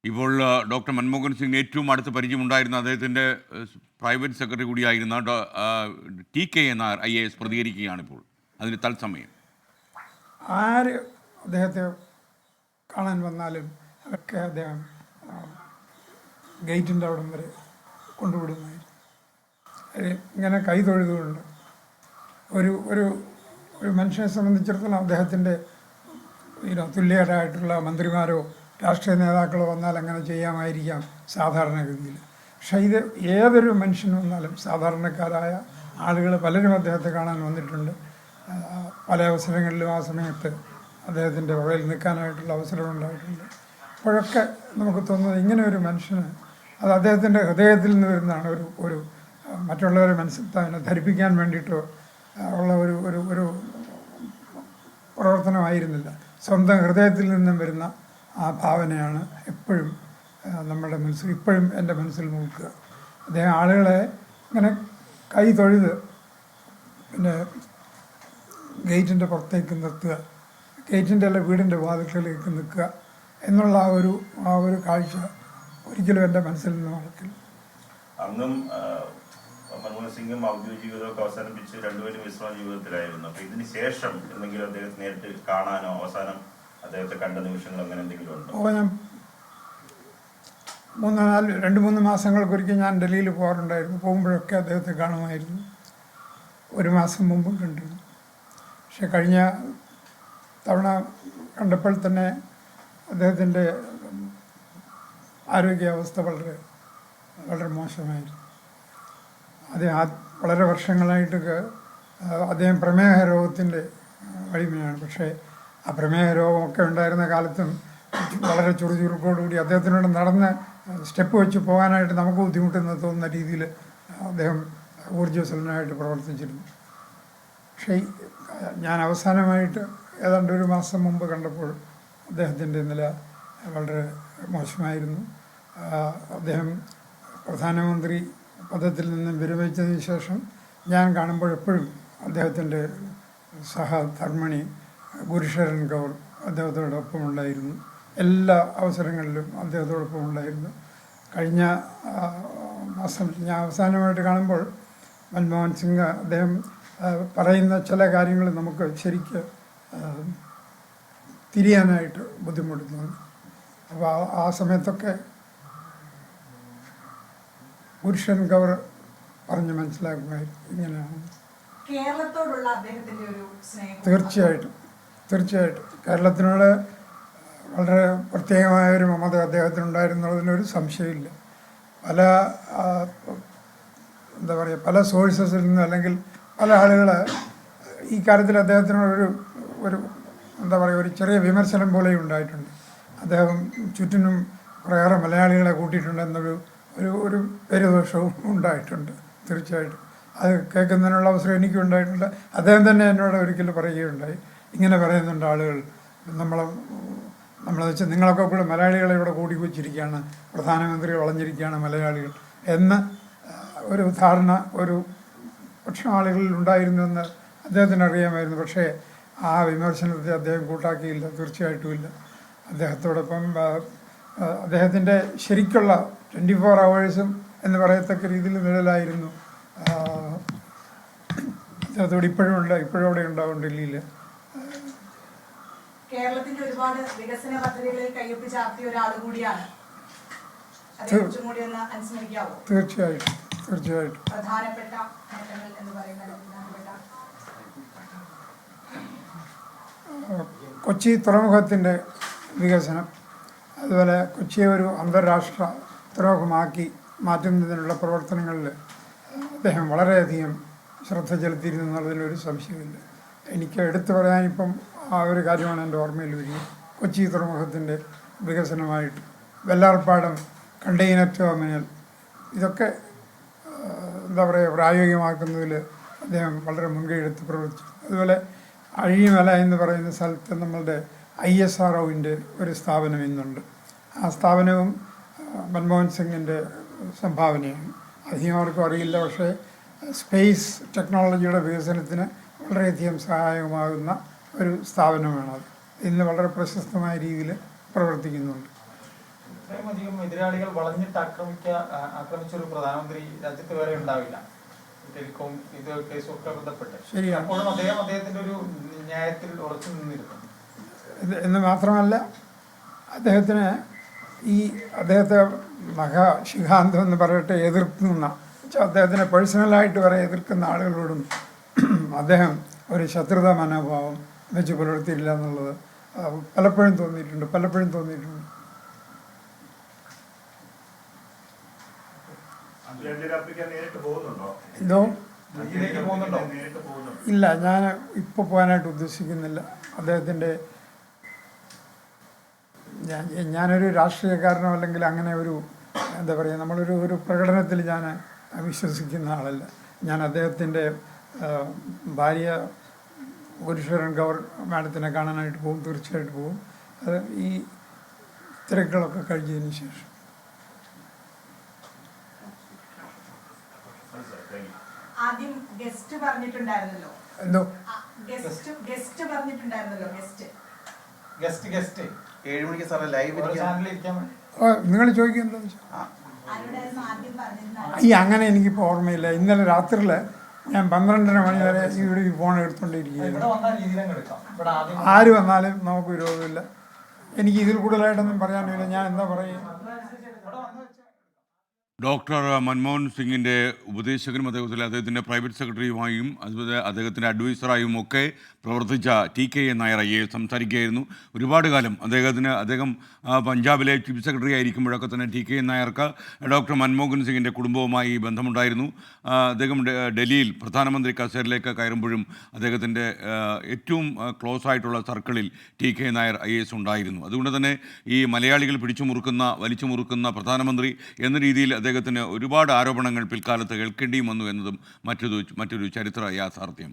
ഇപ്പോൾ ഡോക്ടർ മൻമോഹൻ സിംഗ് ഏറ്റവും അടുത്ത പരിചയമുണ്ടായിരുന്ന അദ്ദേഹത്തിൻ്റെ പ്രൈവറ്റ് സെക്രട്ടറി കൂടിയായിരുന്ന TK നായർ IAS പ്രതികരിക്കുകയാണിപ്പോൾ അതിന് തത്സമയം. ആര് അദ്ദേഹത്തെ കാണാൻ വന്നാലും അവർക്ക് അദ്ദേഹം ഗേറ്റിൻ്റെ അവിടം വരെ കൊണ്ടുവിടുന്നതായിരുന്നു. ഇങ്ങനെ കൈ തൊഴുതുകൊണ്ട് ഒരു ഒരു ഒരു മനുഷ്യനെ സംബന്ധിച്ചിടത്തോളം അദ്ദേഹത്തിൻ്റെ തുല്യരായിട്ടുള്ള മന്ത്രിമാരോ രാഷ്ട്രീയ നേതാക്കളോ വന്നാൽ അങ്ങനെ ചെയ്യാമായിരിക്കാം സാധാരണഗതിയിൽ. പക്ഷേ ഇത് ഏതൊരു മനുഷ്യന് വന്നാലും സാധാരണക്കാരായ ആളുകൾ പലരും അദ്ദേഹത്തെ കാണാൻ വന്നിട്ടുണ്ട്. പല അവസരങ്ങളിലും ആ സമയത്ത് അദ്ദേഹത്തിൻ്റെ വകയിൽ നിൽക്കാനായിട്ടുള്ള അവസരം ഉണ്ടായിട്ടുണ്ട്. അപ്പോഴൊക്കെ നമുക്ക് തോന്നുന്നത് ഇങ്ങനെ ഒരു മനുഷ്യന് അത് അദ്ദേഹത്തിൻ്റെ ഹൃദയത്തിൽ നിന്ന് വരുന്നതാണ്. ഒരു മറ്റുള്ളവരെ ധരിപ്പിക്കാൻ വേണ്ടിയിട്ടോ ഉള്ള ഒരു ഒരു ഒരു പ്രവർത്തനമായിരുന്നില്ല. സ്വന്തം ഹൃദയത്തിൽ നിന്നും വരുന്ന ആ ഭാവനയാണ് എപ്പോഴും നമ്മുടെ മനസ്സിൽ ഇപ്പോഴും എൻ്റെ മനസ്സിൽ നോക്കുക. അദ്ദേഹം ആളുകളെ ഇങ്ങനെ കൈ തൊഴുത് പിന്നെ ഗേറ്റിൻ്റെ പുറത്തേക്ക് നിർത്തുക, ഗേറ്റിൻ്റെ അല്ല വീടിൻ്റെ വാതിൽക്കലേക്ക് നിൽക്കുക എന്നുള്ള ആ ഒരു കാഴ്ച ഒരിക്കലും എൻ്റെ മനസ്സിൽ നിന്ന് മറക്കില്ല. അന്നും മൻമോഹൻ സിംഗും ഔദ്യോഗിക ജീവിതമൊക്കെ അവസാനിപ്പിച്ച് രണ്ടുപേരും വിശ്രമ ജീവിതത്തിലായിരുന്നു. അപ്പോൾ ഇതിന് ശേഷം എന്തെങ്കിലും അദ്ദേഹത്തെ നേരിട്ട് കാണാനോ അവസാനം അദ്ദേഹത്തെ കണ്ട നിമിഷങ്ങൾ അങ്ങനെ എന്തെങ്കിലും ഉണ്ടോ? ഞാൻ 2-3 മാസങ്ങൾക്കൊരിക്കൽ ഞാൻ ഡൽഹിയിൽ പോകാറുണ്ടായിരുന്നു. പോകുമ്പോഴൊക്കെ അദ്ദേഹത്തെ കാണുമായിരുന്നു. 1 മാസം മുമ്പും കണ്ടിരുന്നു. പക്ഷെ കഴിഞ്ഞ തവണ കണ്ടപ്പോൾ തന്നെ അദ്ദേഹത്തിൻ്റെ ആരോഗ്യാവസ്ഥ വളരെ വളരെ മോശമായിരുന്നു. അദ്ദേഹം വളരെ വർഷങ്ങളായിട്ട് അദ്ദേഹം പ്രമേഹ രോഗത്തിൻ്റെ അടിമയാണ്. പക്ഷേ ആ പ്രമേഹ രോഗമൊക്കെ ഉണ്ടായിരുന്ന കാലത്തും വളരെ ചുറുചുറുക്കോടുകൂടി അദ്ദേഹത്തിനോട് നടന്ന് സ്റ്റെപ്പ് വെച്ച് പോകാനായിട്ട് നമുക്ക് ബുദ്ധിമുട്ടെന്ന് തോന്നുന്ന രീതിയിൽ അദ്ദേഹം ഊർജ്ജസ്വലനായിട്ട് പ്രവർത്തിച്ചിരുന്നു. പക്ഷേ ഞാൻ അവസാനമായിട്ട് ഏതാണ്ട് 1 മാസം മുമ്പ് കണ്ടപ്പോൾ അദ്ദേഹത്തിൻ്റെ നില വളരെ മോശമായിരുന്നു. അദ്ദേഹം പ്രധാനമന്ത്രി പദത്തിൽ നിന്നും വിരമിച്ചതിന് ശേഷം ഞാൻ കാണുമ്പോൾ എപ്പോഴും അദ്ദേഹത്തിൻ്റെ സഹധർമ്മിണി ഗുരുശരൺ കൗർ അദ്ദേഹത്തോടൊപ്പം ഉണ്ടായിരുന്നു. എല്ലാ അവസരങ്ങളിലും അദ്ദേഹത്തോടൊപ്പം ഉണ്ടായിരുന്നു. കഴിഞ്ഞ മാസം ഞാൻ അവസാനമായിട്ട് കാണുമ്പോൾ മൻമോഹൻ സിംഗ് അദ്ദേഹം പറയുന്ന ചില കാര്യങ്ങൾ നമുക്ക് ശരിക്ക് തിരിയാനായിട്ട് ബുദ്ധിമുട്ടുന്നു. അപ്പോൾ ആ സമയത്തൊക്കെ ഗുരുശരൺ കൗർ പറഞ്ഞ് മനസ്സിലാക്കുമായിരുന്നു ഇങ്ങനെയാണ്. തീർച്ചയായിട്ടും കേരളത്തിനോട് വളരെ പ്രത്യേകമായൊരു മമത അദ്ദേഹത്തിനുണ്ടായിരുന്നുള്ളതിനൊരു സംശയമില്ല. പല സോഴ്സസിൽ നിന്നും അല്ലെങ്കിൽ പല ആളുകൾ ഈ കാര്യത്തിൽ അദ്ദേഹത്തിനോടൊരു ഒരു ചെറിയ വിമർശനം പോലെ ഉണ്ടായിട്ടുണ്ട്. അദ്ദേഹം ചുറ്റിനും കുറേയേറെ മലയാളികളെ കൂട്ടിയിട്ടുണ്ടെന്നൊരു ഒരു പേരുദോഷവും ഉണ്ടായിട്ടുണ്ട്. തീർച്ചയായിട്ടും അത് കേൾക്കുന്നതിനുള്ള അവസരം എനിക്കും ഉണ്ടായിട്ടുണ്ട്. അദ്ദേഹം തന്നെ എന്നോട് ഒരിക്കലും പറയുകയുണ്ടായി, ഇങ്ങനെ പറയുന്നുണ്ട് ആളുകൾ, നമ്മളെന്ന് വെച്ചാൽ നിങ്ങളൊക്കെ കൂടെ മലയാളികളെ ഇവിടെ കൂടിവച്ചിരിക്കുകയാണ്, പ്രധാനമന്ത്രി വളഞ്ഞിരിക്കുകയാണ് മലയാളികൾ എന്ന് ഒരു ധാരണ പക്ഷം ആളുകളിൽ ഉണ്ടായിരുന്നുവെന്ന് അദ്ദേഹത്തിന് അറിയാമായിരുന്നു. പക്ഷേ ആ വിമർശനത്തെ അദ്ദേഹം കൂട്ടാക്കിയില്ല, തീർച്ചയായിട്ടും ഇല്ല. അദ്ദേഹത്തോടൊപ്പം അദ്ദേഹത്തിൻ്റെ ശരിക്കുള്ള 24 hours എന്ന് പറയത്തക്ക രീതിയിൽ നിഴലായിരുന്നു അദ്ദേഹത്തോട് ഇപ്പോഴും അവിടെ ഉണ്ടാവും ഡൽഹിയിൽ. കേരളത്തിന്റെ ഒരുപാട് വികസന പദ്ധതികളിൽ കയ്യൊപ്പ് ചാർത്തിയ ഒരാൾ കൂടിയാണ്. തീർച്ചയായിട്ടും പ്രധാനപ്പെട്ട നേട്ടങ്ങൾ എന്ന് പറയുന്നത് കൊച്ചി തുറമുഖത്തിൻ്റെ വികസനം, അതുപോലെ കൊച്ചിയെ ഒരു അന്താരാഷ്ട്ര തുറമുഖമാക്കി മാറ്റുന്നതിനുള്ള പ്രവർത്തനങ്ങളിൽ അദ്ദേഹം വളരെയധികം ശ്രദ്ധ ചെലുത്തിയിരുന്നു എന്നുള്ളതിലൊരു സംശയമില്ല. എനിക്ക് എടുത്തു പറയാനിപ്പം ആ ഒരു കാര്യമാണ് എൻ്റെ ഓർമ്മയിൽ വരിക. കൊച്ചി തുറമുഖത്തിൻ്റെ വികസനമായിട്ട് വെള്ളാർപ്പാടം കണ്ടെയ്നർ ടെർമിനൽ ഇതൊക്കെ പ്രായോഗികമാക്കുന്നതിൽ അദ്ദേഹം വളരെ മുൻകൈ എടുത്ത് പ്രവർത്തിച്ചു. അതുപോലെ അഴിമല എന്ന് പറയുന്ന സ്ഥലത്ത് നമ്മളുടെ ISROവിൻ്റെ ഒരു സ്ഥാപനം ഇന്നുണ്ട്. ആ സ്ഥാപനവും മൻമോഹൻ സിംഗിൻ്റെ സംഭാവനയാണ്. അധികം ആർക്കും അറിയില്ല, പക്ഷേ സ്പേസ് ടെക്നോളജിയുടെ വികസനത്തിന് വളരെയധികം സഹായകമാകുന്ന ഒരു സ്ഥാപനമാണത്. ഇന്ന് വളരെ പ്രശസ്തമായ രീതിയിൽ പ്രവർത്തിക്കുന്നുണ്ട്. ഇത്രയും അധികം എതിരാളികൾ വളഞ്ഞിട്ട് ആക്രമിച്ച ഒരു പ്രധാനമന്ത്രി രാജ്യത്ത് വേറെ ഉണ്ടാവില്ല. ടെലികോം ഇത് കേസുമൊക്കെ ബന്ധപ്പെട്ട് ശരിയാണ്. അപ്പോഴും അദ്ദേഹത്തിന്റെ ഒരു ന്യായത്തിൽ ഉറച്ചു നിന്നിരുന്നു. എന്ന് മാത്രമല്ല അദ്ദേഹത്തെ മഹാശിഖാന്തം എന്ന് പറയട്ടെ എതിർക്കുന്ന അദ്ദേഹത്തിനെ പേഴ്സണലായിട്ട് വരെ എതിർക്കുന്ന ആളുകളോടും അദ്ദേഹം ഒരു ശത്രുതാ മനോഭാവം വെച്ച് പുലർത്തിയില്ല എന്നുള്ളത് പലപ്പോഴും തോന്നിയിട്ടുണ്ട്. എന്തോ ഇല്ല, ഞാൻ ഇപ്പോൾ പോകാനായിട്ട് ഉദ്ദേശിക്കുന്നില്ല. അദ്ദേഹത്തിൻ്റെ ഞാനൊരു രാഷ്ട്രീയക്കാരനോ അല്ലെങ്കിൽ അങ്ങനെ ഒരു എന്താ പറയുക ഒരു പ്രകടനത്തിൽ ഞാൻ വിശ്വസിക്കുന്ന ആളല്ല. ഞാൻ അദ്ദേഹത്തിൻ്റെ ഭാര്യ ഗുരുശ്വരൻ ഗൗർ മാഡത്തിനെ കാണാനായിട്ട് പോകും, തീർച്ചയായിട്ടും പോകും. അത് ഈ തിരക്കുകളൊക്കെ കഴിഞ്ഞതിന് ശേഷം. ആദ്യം ഗസ്റ്റ് പറഞ്ഞിട്ടുണ്ടായിരുന്നല്ലോ. എന്തോ ഗസ്റ്റ് പറഞ്ഞിട്ടുണ്ടായിരുന്നല്ലോ. ഗസ്റ്റ് 7 മണിക്ക് സാറേ ലൈവ് ചാനലിൽ ഇരിക്കാൻ നിങ്ങൾ ചോദിക്കുന്നത് എന്താ ആരോടായിരുന്നു ആദ്യം പറഞ്ഞിരുന്നത്? ഈ അങ്ങനെ എനിക്കിപ്പോൾ ഓർമ്മയില്ല. ഇന്നലെ രാത്രിയിൽ ഞാൻ 12:30 മണി വരെ ഇവിടെ ഈ ഫോൺ എടുത്തുകൊണ്ടിരിക്കുകയായിരുന്നു. ഇവിടെ വന്ന രീതിയിലും എടുക്കാം. ഇവിടെ ആദ്യം ആര് വന്നാലും നമുക്ക് വിരോധമില്ല. എനിക്ക് ഇതിൽ കൂടുതലായിട്ടൊന്നും പറയാനില്ല. ഞാൻ എന്താ പറയുക, ഡോക്ടർ മൻമോഹൻ സിംഗിൻ്റെ ഉപദേശകനും അദ്ദേഹത്തിൻ്റെ പ്രൈവറ്റ് സെക്രട്ടറിയുമായും അതുപോലെ അദ്ദേഹത്തിൻ്റെ അഡ്വൈസറായും ഒക്കെ പ്രവർത്തിച്ച TK നായർ IAS സംസാരിക്കുകയായിരുന്നു. ഒരുപാട് കാലം അദ്ദേഹം പഞ്ചാബിലെ ചീഫ് സെക്രട്ടറി ആയിരിക്കുമ്പോഴൊക്കെ തന്നെ TK നായർക്ക് ഡോക്ടർ മൻമോഹൻ സിംഗിൻ്റെ കുടുംബവുമായി ബന്ധമുണ്ടായിരുന്നു. അദ്ദേഹം ഡൽഹിയിൽ പ്രധാനമന്ത്രി കസേരയിലേക്ക് കയറുമ്പോഴും അദ്ദേഹത്തിൻ്റെ ഏറ്റവും ക്ലോസ് ആയിട്ടുള്ള സർക്കിളിൽ TK നായർ IAS ഉണ്ടായിരുന്നു. അതുകൊണ്ട് തന്നെ ഈ മലയാളികൾ വലിച്ചു മുറുക്കുന്ന പ്രധാനമന്ത്രി എന്ന രീതിയിൽ അദ്ദേഹത്തിന് ഒരുപാട് ആരോപണങ്ങൾ പിൽക്കാലത്ത് കേൾക്കേണ്ടിയും വന്നു എന്നതും മറ്റൊരു ചരിത്ര യാഥാർത്ഥ്യം.